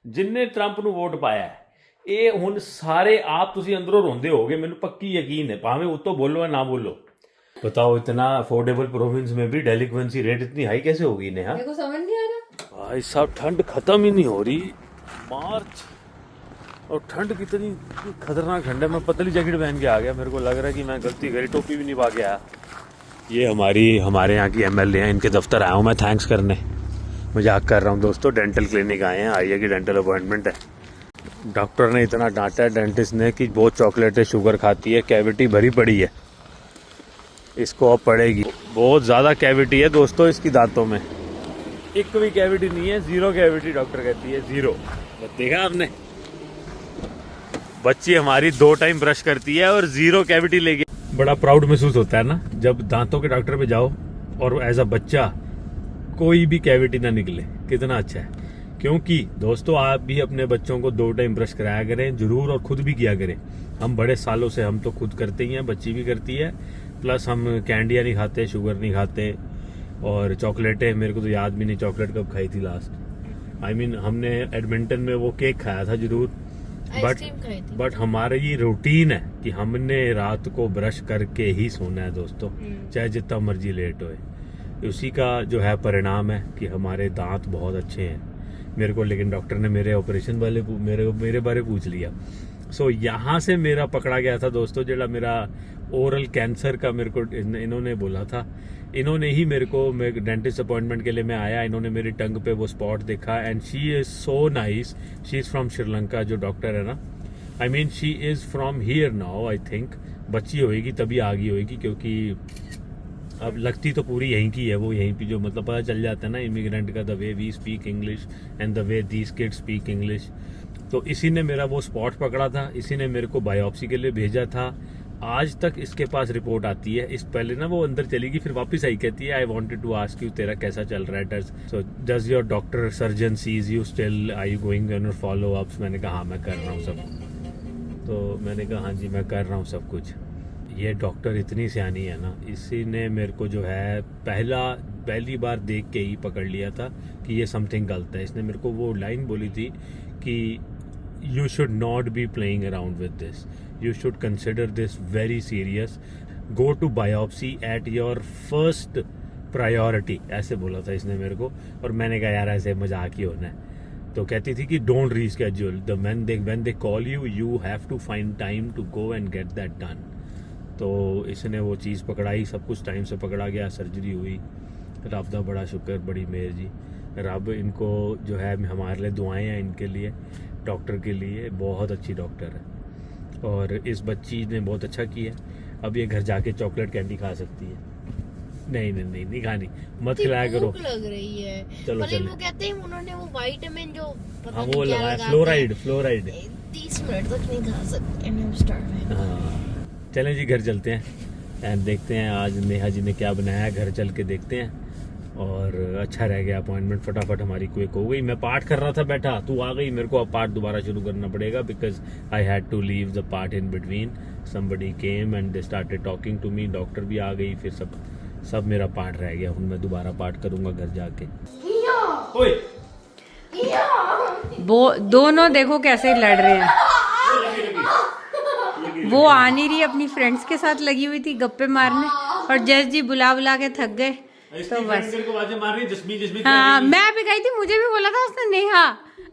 जिन्ने ट्रंप ਨੂੰ ਵੋਟ ਪਾਇਆ ਹੈ ਇਹ ਹੁਣ ਸਾਰੇ ਆਪ ਤੁਸੀਂ ਅੰਦਰੋਂ ਰੋਂਦੇ ਹੋਗੇ ਮੈਨੂੰ ਪੱਕੀ ਯਕੀਨ है भाਵੇਂ ਉੱਤੋਂ बोलो या ना बोलो। बताओ इतना अफोर्डेबल प्रोविंस में भी डेलिक्वेंसी रेट इतनी हाई कैसे होगी नेहा? मेरे को समझ नहीं आ रहा भाई साहब ठंड खत्म ही नहीं हो रही। मार्च और ठंड कितनी खतरनाक ठंड है। मैं पतली जैकेट पहन के आ गया, मेरे को लग रहा है कि मैं गलती करी, टोपी भी नहीं पा के आया। ये हमारे यहाँ की एमएलए हैं, इनके दफ्तर आया हूँ मैं थैंक्स करने। मजाक कर रहा हूँ दोस्तों, डेंटल क्लिनिक आए हैं, आइए की डेंटल अपॉइंटमेंट है। डॉक्टर ने इतना डांटा है डेंटिस्ट ने कि बहुत चॉकलेटें शुगर खाती है, कैविटी भरी पड़ी है, इसको अब पड़ेगी। बहुत ज़्यादा कैविटी है दोस्तों इसकी दांतों में, एक भी कैविटी नहीं है, जीरो कैविटी डॉक्टर कहती है, जीरो। देखा आपने, बच्ची हमारी 2 टाइम ब्रश करती है और जीरो कैविटी लेके बड़ा प्राउड महसूस होता है ना जब दांतों के डॉक्टर पे जाओ और एज अ बच्चा कोई भी कैविटी ना निकले। कितना अच्छा है। क्योंकि दोस्तों आप भी अपने बच्चों को 2 टाइम ब्रश कराया करें जरूर, और खुद भी किया करें। हम बड़े सालों से हम तो खुद करते ही हैं, बच्ची भी करती है, प्लस हम कैंडियाँ नहीं खाते, शुगर नहीं खाते, और चॉकलेटें मेरे को तो याद भी नहीं चॉकलेट कब खाई थी लास्ट। आई मीन हमने एडमिंटन में वो केक खाया था जरूर, बट हमारा ये रूटीन है कि हमने रात को ब्रश करके ही सोना है दोस्तों, चाहे जितना मर्जी लेट होए। उसी का जो है परिणाम है कि हमारे दांत बहुत अच्छे हैं मेरे को। लेकिन डॉक्टर ने मेरे ऑपरेशन वाले मेरे बारे पूछ लिया। सो यहाँ से मेरा पकड़ा गया था दोस्तों, जेड़ा मेरा ओरल कैंसर का मेरे को इन्होंने बोला था। इन्होंने ही मेरे को डेंटिस्ट अपॉइंटमेंट के लिए मैं आया, इन्होंने मेरी टंग पे वो स्पॉट देखा, and she is so nice. She is from Sri Lanka, जो डॉक्टर है ना, I mean she is from here now I think. बच्ची होएगी तभी आ गई होएगी, क्योंकि अब लगती तो पूरी यहीं की है, वो यहीं पे जो मतलब पता चल जाता है ना इमिग्रेंट का, the way we speak English and the way these kids speak English. तो इसी ने मेरा वो स्पॉट पकड़ा था, इसी ने मेरे को बायोप्सी के लिए भेजा था। आज तक इसके पास रिपोर्ट आती है। इस पहले ना वो अंदर चली गई, फिर वापस आई, कहती है I wanted to ask you तेरा कैसा चल रहा है, does your doctor surgeon sees you still, are you going on follow ups? मैंने कहा हाँ मैं कर रहा हूँ सब। तो मैंने कहा हाँ जी मैं कर रहा हूँ सब कुछ। ये डॉक्टर इतनी सियानी है ना, इसी ने मेरे को जो है पहली बार देख के ही पकड़ लिया था कि ये समथिंग गलत है। इसने मेरे को वो लाइन बोली थी कि you should not be playing around with this, you should consider this very serious, go to biopsy at your first priority, ऐसे बोला था इसने मेरे को। और मैंने कहा यार ऐसे मजाक ही होना है। तो कहती थी कि don't reschedule the when they call you, you have to find time to go and get that done. तो इसने वो चीज़ पकड़ाई, सब कुछ टाइम से पकड़ा गया, सर्जरी हुई। रब का बड़ा शुक्र, बड़ी मेहर जी। रब इनको जो है हमारे लिए दुआएं हैं इनके लिए, डॉक्टर के लिए, बहुत अच्छी डॉक्टर है। और इस बच्ची ने बहुत अच्छा किया। अब ये घर जाके चॉकलेट कैंडी खा सकती है। नहीं खानी, मत खिलाया करो, लग रही है। चलो चलो। वो कहते हैं उन्होंने वो विटामिन जो पता हाँ नहीं वो क्या लगाया, लगाते फ्लोराइड। 30 मिनट तक नहीं खा सकते। I'm starving। हाँ चलें जी घर चलते हैं एंड देखते हैं आज नेहा जी ने क्या बनाया, घर चल के देखते हैं। और अच्छा रह गया अपॉइंटमेंट, फटाफट हमारी क्विक हो गई। मैं पाठ कर रहा था बैठा, तू आ गई, मेरे को अब पाठ दोबारा शुरू करना पड़ेगा because I had to leave the part in between. Somebody came and they started talking to me, doctor भी आ गई, फिर सब मेरा पाठ रह गया। मैं दोबारा पाठ करूंगा घर जाके। ओए वो दोनों देखो कैसे लड़ रहे हैं। वो आ नहीं रही, अपनी फ्रेंड्स के साथ लगी हुई थी गप्पे मारने, और जस जी बुला के थक गए। तो बस हाँ मैं भी गई थी, मुझे भी बोला था उसने, नेहा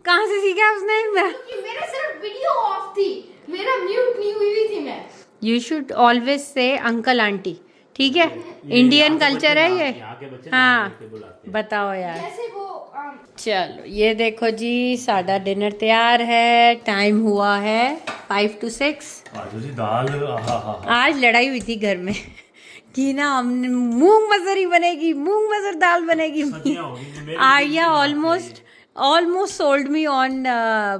कहाँ से सीखा उसने? मेरा सिर्फ वीडियो ऑफ थी, मेरा म्यूट नहीं हुई थी मैं। You should always say uncle aunty, ठीक है? इंडियन कल्चर है ये। हाँ बताओ यार। चलो ये देखो जी साड़ा डिनर तैयार है, टाइम हुआ है 5 to 6। आज लड़ाई हुई थी घर में कि ना हमने मूंग मसरी बनेगी, मूंग मसर दाल बनेगी। Arya almost sold me on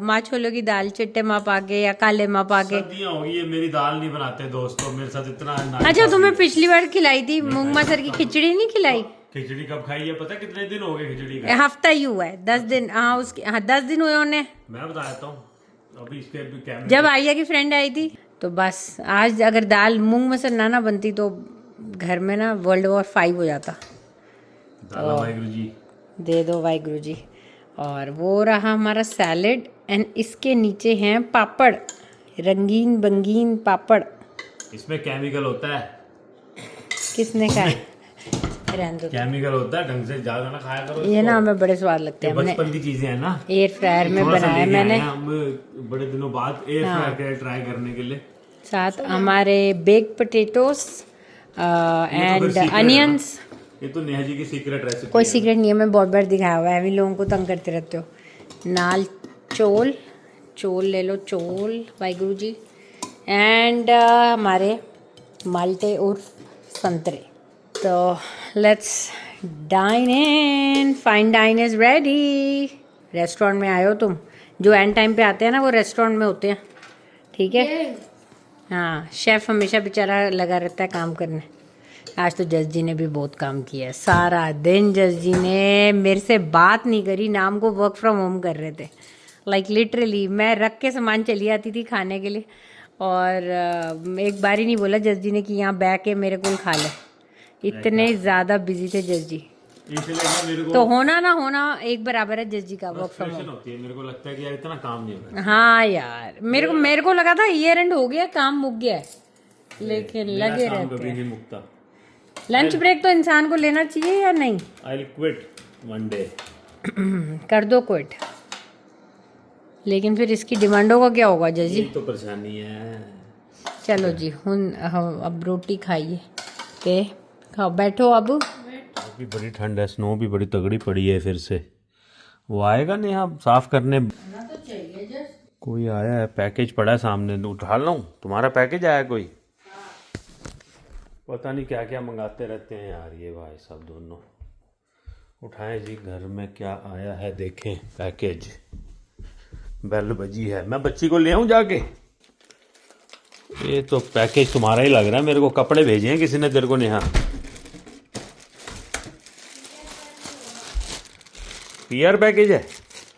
माँ छोलों की दाल, चिट्टे माँ पाके या काले माँ पाके। ये मेरी दाल नहीं बनाते दोस्तों, मेरे साथ इतना। अच्छा तुम्हें पिछली बार खिलाई थी मूंग मसर की खिचड़ी, नहीं खिलाई? खिचड़ी कब खाई है पता? कितने दिन हो गए खिचड़ी का? हफ्ता ही हुआ है, 10 दिन। हाँ उसके 10 दिन हुए उन्हें। मैं बता देता हूँ अभी इसके कैमरे जब आर्या की फ्रेंड आई थी तो बस आज अगर दाल मूंग मसर ना बनती तो घर में ना World War 5 हो जाता। वाहिगुरु जी दे दो वाहिगुरु जी। और वो रहा हमारा सैलेड एंड इसके नीचे हैं पापड़, रंगीन बंगीन पापड़। इसमें केमिकल होता है। किसने खाया? रहने दो, केमिकल होता है, ढंग से ज्यादा ना खाया करो। ये ना हमें बड़े स्वाद लगते हैं। हमने बचपन की चीजें हैं ना, एयर फ्रायर में थोड़ा सा बनाया लेके मैंने। आए हैं हम बड़े दिनों बाद एयर फ्रायर ट्राई करने के लिए। साथ हमारे बेक पोटैटोस एंड अनियंस। ये तो नेहा जी की सीक्रेट रेसिपी कोई सीक्रेट नहीं है, मैं बहुत बार दिखाया हुआ है, अभी लोगों को तंग करते रहते हो। नाल चोल, चोल ले लो, चोल वाहिगुरु जी। एंड हमारे माल्टे और संतरे। तो let's dine in, fine dine is ready. Restaurant में आए हो तुम, जो एंड टाइम पे आते हैं ना वो रेस्टोरेंट में होते हैं, ठीक है। हाँ, शेफ हमेशा बेचारा लगा रहता है काम करने। आज तो जज जी ने भी बहुत काम किया है, सारा दिन जज जी ने मेरे से बात नहीं करी, नाम को वर्क फ्रॉम होम कर रहे थे। लाइक लिटरली मैं रख के सामान चली आती थी खाने के लिए, और एक बार ही नहीं बोला जज जी ने कि यहाँ बैठ के मेरे को खा ले। इतने ज़्यादा बिजी थे जज जी। मेरे को तो होना ना होना एक बराबर है जज जी का वर्क फ्रॉम होम। होती है। मेरे को लगता है कि यार इतना काम नहीं होगा। हाँ यार, मेरे को लगा था ईयर एंड हो गया, काम मुक गया है, लेकिन लगे रहते कभी हैं। नहीं मुकता। लंच ब्रेक तो इंसान को लेना चाहिए या नहीं? I will quit one day. कर दो क्विट, लेकिन फिर इसकी डिमांडों का क्या होगा जज जी? तो परेशानी है। चलो जी, हुन अब रोटी खाइए ते खाओ, बैठो अब। अभी बड़ी ठंड है, स्नो भी बड़ी तगड़ी पड़ी है। फिर से वो आएगा नहीं आप साफ करने? कोई आया है, पैकेज पड़ा है सामने, उठा लूं? तुम्हारा पैकेज आया कोई? पता नहीं क्या क्या मंगाते रहते हैं यार ये भाई साहब दोनों। उठाएं जी, घर में क्या आया है देखें। पैकेज, बेल बजी है, मैं बच्ची को ले आऊं जाके? ये तो पैकेज तुम्हारा ही लग रहा है मेरे को। कपड़े भेजे हैं किसी ने तेरे को नेहा? पीआर पैकेज है।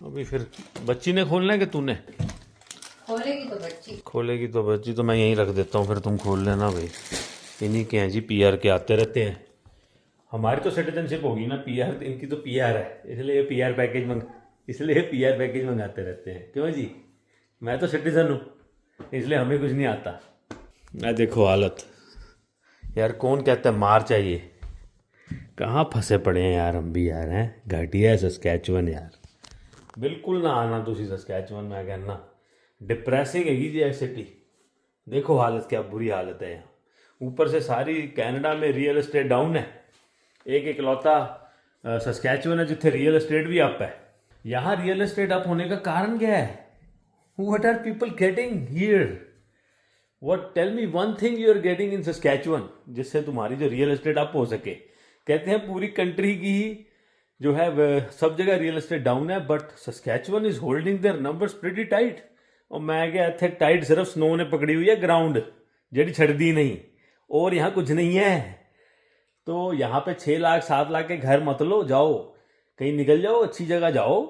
अभी फिर बच्ची ने खोलना है कि तूने? खोलेगी तो बच्ची। खोलेगी तो बच्ची, तो मैं यहीं रख देता हूँ, फिर तुम खोल लेना भाई। इन्हीं के हैं जी, पीआर के आते रहते हैं। हमारी तो सिटीजनशिप होगी ना, पीआर इनकी तो पीआर है, इसलिए पीआर पैकेज मंगाते रहते हैं। क्यों जी? मैं तो सिटीजन हूँ, इसलिए हमें कुछ नहीं आता। मैं देखो हालत यार, कौन कहता है मार चाहिए? कहाँ फंसे पड़े हैं यार हम भी यार। हैं घटिया है सस्कैचुअन यार, बिल्कुल ना आना तुसी सस्कैचुअन। मैं कहना डिप्रेसिंग है जी सिटी। देखो हालत, क्या बुरी हालत है यहाँ। ऊपर से सारी कनाडा में रियल एस्टेट डाउन है। एक इकलौता सस्कैचुअन है जिथे रियल एस्टेट भी अप है। यहाँ रियल एस्टेट अप होने का कारण क्या है? What are people getting here? What, tell me one thing you are getting in Saskatchewan जिससे तुम्हारी जो रियल एस्टेट अप हो सके। कहते हैं पूरी कंट्री की जो है सब जगह रियल एस्टेट डाउन है, but Saskatchewan is holding their numbers pretty tight. और मैं क्या इतने टाइट सिर्फ स्नो ने पकड़ी हुई है, ग्राउंड जड़ी छड़दी नहीं, और यहाँ कुछ नहीं है। तो यहाँ पे 6 लाख 7 लाख के घर मत लो, जाओ कहीं निकल जाओ, अच्छी जगह जाओ,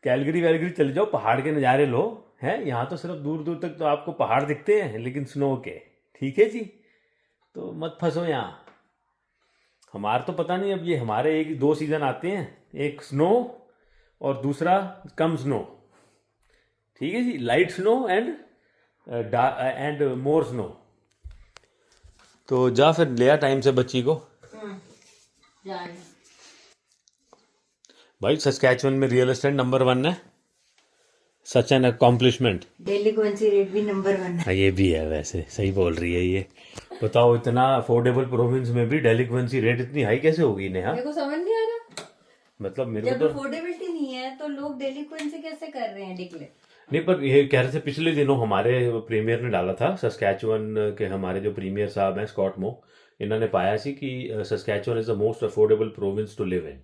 कैलगरी वैलगरी चले जाओ, पहाड़ के नज़ारे लो। हैं यहाँ तो सिर्फ दूर दूर तक तो आपको पहाड़ दिखते हैं, लेकिन स्नो के। ठीक है जी, तो मत फंसो यहाँ। हमारा तो पता नहीं, अब ये हमारे 1-2 सीज़न आते हैं, एक स्नो और दूसरा कम स्नो। ठीक है जी, light snow and more snow. तो जा फिर ले आ टाइम से बच्ची को। भाई सस्कैचुअन में रियल एस्टेट नंबर 1 है, सच एन अकॉम्प्लिशमेंट। डेलिक्वेंसी रेट भी नंबर 1 है। ये भी है, वैसे सही बोल रही है ये। बताओ, इतना अफोर्डेबल प्रोविंस में भी डेलिक्वेंसी रेट इतनी हाई कैसे होगी नेहा? मेरे को समझ नहीं आ रहा, मतलब मेरे को जब तो अफोर्डेबिलिटी नहीं है तो लोग डेलिक्वेंसी कैसे कर रहे हैं डिक्लेयर? नहीं, पर ये कह रहे थे पिछले दिनों हमारे प्रीमियर ने डाला था, सस्कैचुअन के हमारे जो प्रीमियर साहब हैं स्कॉट मो, इन्होंने पाया सी कि Saskatchewan is the most affordable province to live in.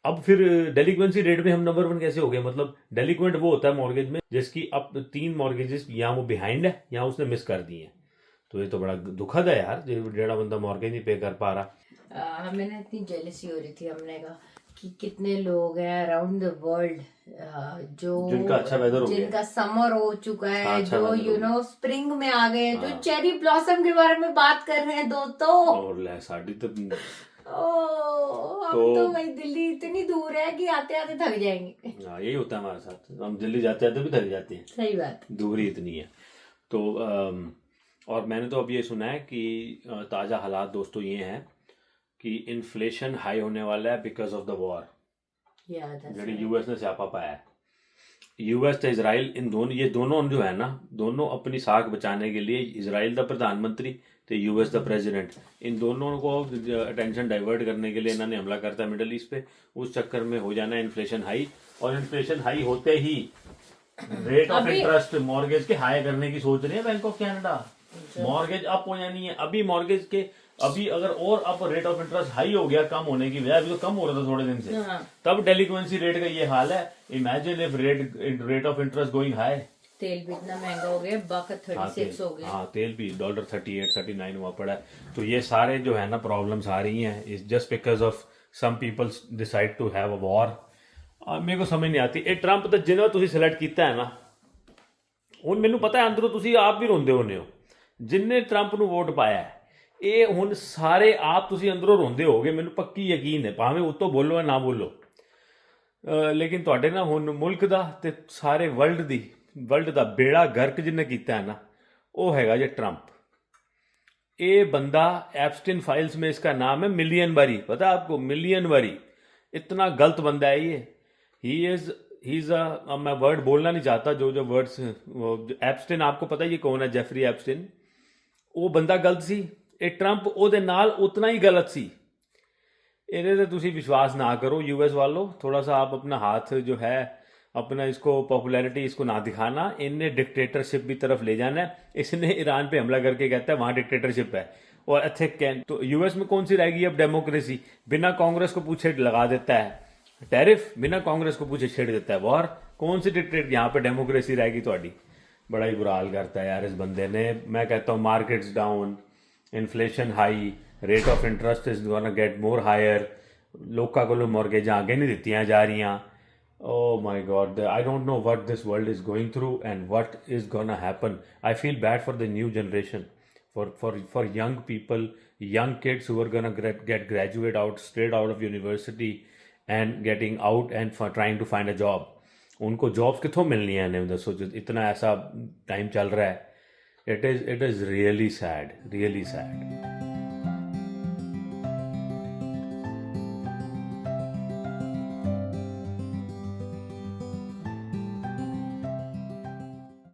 अब फिर डेलिक्वेंसी रेट में हम नंबर 1 कैसे हो गए? मतलब डेलिक्वेंट वो होता है मॉर्गेज में जिसकी अब 3 मॉर्गेजेस या वो बिहाइंड है या उसने मिस कर दी है। तो ये तो बड़ा दुखद है यार, जेड़ा बंदा मॉर्गेज नहीं पे कर पा रहा। हमें ना इतनी जेलसी हो रही थी, हमने कहा कि कितने लोग हैं अराउंड द वर्ल्ड जो जिनका अच्छा वेदर हो गया, जिनका समर हो चुका है, अच्छा जो weather यू नो स्प्रिंग में आ गए, जो चेरी ब्लॉसम के बारे में बात कर रहे हैं दोस्तों। और साड़ी तो हम तो भाई दिल्ली इतनी दूर है कि आते आते थक जाएंगे। हाँ, यही होता है हमारे साथ, हम दिल्ली जाते जाते भी थक जाते हैं, सही बात। दूरी इतनी है। तो और मैंने तो अब ये सुना है कि ताज़ा हालात दोस्तों ये हैं कि इन्फ्लेशन हाई होने वाला है बिकॉज ऑफ द वॉर। ਜਿਹੜੀ यूएस ने स्यापा पाया है, यूएस तो इजराइल, इन दोनों, ये दोनों जो है ना, दोनों अपनी साख बचाने के लिए, इजराइल का प्रधानमंत्री तो यूएस का प्रेसिडेंट, इन दोनों को अटेंशन डाइवर्ट करने के लिए इन्होंने हमला करता है मिडल ईस्ट पे। उस चक्कर में हो जाना है इन्फ्लेशन हाई, और इन्फ्लेशन हाई होते ही रेट ऑफ इंटरेस्ट मॉर्गेज के हाई करने की सोच रही है bank of Canada. Mortgage up हो जानी है, अभी मॉर्गेज के अभी अगर और अब रेट ऑफ इंटरेस्ट हाई हो गया, कम होने की बजाय, अभी तो कम हो रहा था थोड़े दिन से, तब डेलिक्वेंसी रेट का ये हाल है। Imagine if rate of interest going high. तेल भी इतना महंगा हो गया, $36 हो गया। हाँ, तेल भी $38 39 हुआ पड़ा है। तो ये सारे जो है ना प्रॉब्लम्स आ रही हैं, is just because of some people decide to have a war. मेरे को समझ नहीं आती ਇਹ ट्रंप ਤਾਂ ਜਿਹਨਾਂ ਤੁਸੀਂ ਸਿਲੈਕਟ ਕੀਤਾ ਹੈ ਨਾ, ਹੁਣ ਮੈਨੂੰ ਪਤਾ ਹੈ ਅੰਦਰੋਂ ਤੁਸੀਂ ਆਪ ਵੀ ਰੋਂਦੇ ਹੋਣੇ ਹੋ, ਜਿੰਨੇ ट्रंप ਨੂੰ ਵੋਟ ਪਾਇਆ ਹੈ, ਇਹ ਹੁਣ ਸਾਰੇ ਆਪ ਤੁਸੀਂ ਅੰਦਰੋਂ ਰੋਂਦੇ ਹੋਗੇ, ਮੈਨੂੰ ਪੱਕੀ ਯਕੀਨ ਹੈ, ਭਾਵੇਂ ਉੱਤੋਂ ਬੋਲੋ ਜਾਂ ਨਾ ਬੋਲੋ। ਲੇਕਿਨ ਤੁਹਾਡੇ ਨਾ ਹੁਣ ਮੁਲਕ ਦਾ ਤੇ ਸਾਰੇ ਵਰਲਡ ਦਾ ਬੇੜਾ ਗਰਕ ਜਿਹਨੇ ਕੀਤਾ ਹੈ ਨਾ, ਉਹ ਹੈਗਾ ਜੇ ट्रंप। ये बंदा एप्स्टीन फाइल्स में इसका नाम है, मिलियन बारी, पता है आपको, मिलियन बारी। इतना गलत बंदा है ये। ही इज अब मैं वर्ड बोलना नहीं चाहता, जो वर्ड्स, एप्स्टीन आपको पता है ये कौन है, जेफरी एप्स्टीन। वो बंदा गलत सी, ये ट्रंप ਉਹਦੇ ਨਾਲ उतना ही गलत सी। ਇਹਦੇ ਤੇ ਤੁਸੀਂ विश्वास ना करो यूएस वालों, थोड़ा सा आप अपना हाथ जो है अपना इसको पॉपुलैरिटी इसको ना दिखाना। इनने डिक्टेटरशिप की तरफ ले जाना है। इसने ईरान पे हमला करके कहता है वहाँ डिक्टेटरशिप है, और अच्छे तो यूएस में कौन सी रहेगी अब डेमोक्रेसी? बिना कांग्रेस को पूछे लगा देता है टैरिफ, बिना कांग्रेस को पूछे छेड़ देता है वॉर। कौन सी डिक्टेट यहाँ पे डेमोक्रेसी रहेगी ਤੁਹਾਡੀ? बड़ा ही बुरा हाल करता है यार इस बंदे ने। मैं कहता हूँ markets down, inflation high, rate of interest is gonna get more higher, लोगों को मॉर्गेजां आगे नहीं दित्तियां जा रही। Oh my God, I don't know what this world is going through and what is gonna happen. I feel bad for the new generation, for young people, young kids who are gonna get graduate out straight out of university and getting out and for trying to find a job. उनको jobs कितों मिलनी है? नहीं दसो, इतना ऐसा time चल रहा है। It is really sad, really sad.